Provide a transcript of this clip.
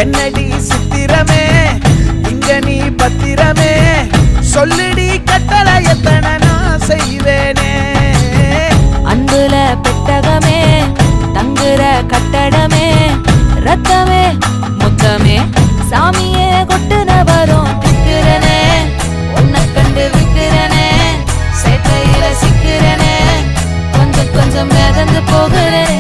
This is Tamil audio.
என்னடி சித்திரமே இங்க நீ பத்திரமே சொல்லுடி கட்டளை எத்தனை நான் செய்வேனே அன்புல பெட்டகமே தங்குற கட்டடமே ரத்தமே முத்தமே சாமியே கொட்டுன வரும் திக்கிறனே உன்னை கண்டு விக்கிறனே சேட்டையில சிக்கிறனே கொஞ்சம் கொஞ்சம் மிதந்து போகிறேன்